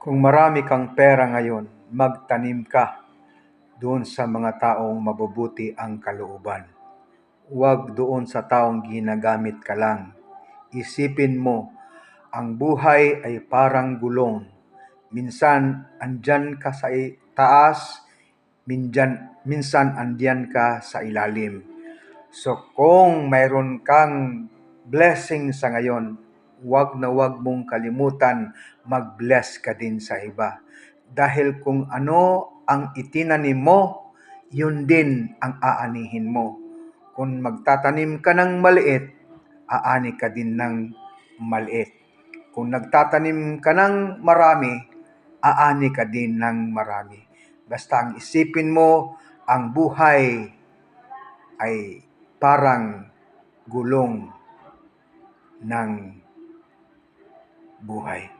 Kung marami kang pera ngayon, magtanim ka doon sa mga taong mabubuti ang kalooban. Huwag doon sa taong ginagamit ka lang. Isipin mo, ang buhay ay parang gulong. Minsan andyan ka sa taas, minsan andyan ka sa ilalim. So kung mayroon kang blessing sa ngayon, huwag na huwag mong kalimutan mag-bless ka din sa iba. Dahil kung ano ang itinanim mo, yun din ang aanihin mo. Kung magtatanim ka ng maliit, aani ka din ng maliit. Kung nagtatanim ka ng marami, aani ka din ng marami. Basta ang isipin mo, ang buhay ay parang gulong ng buhay.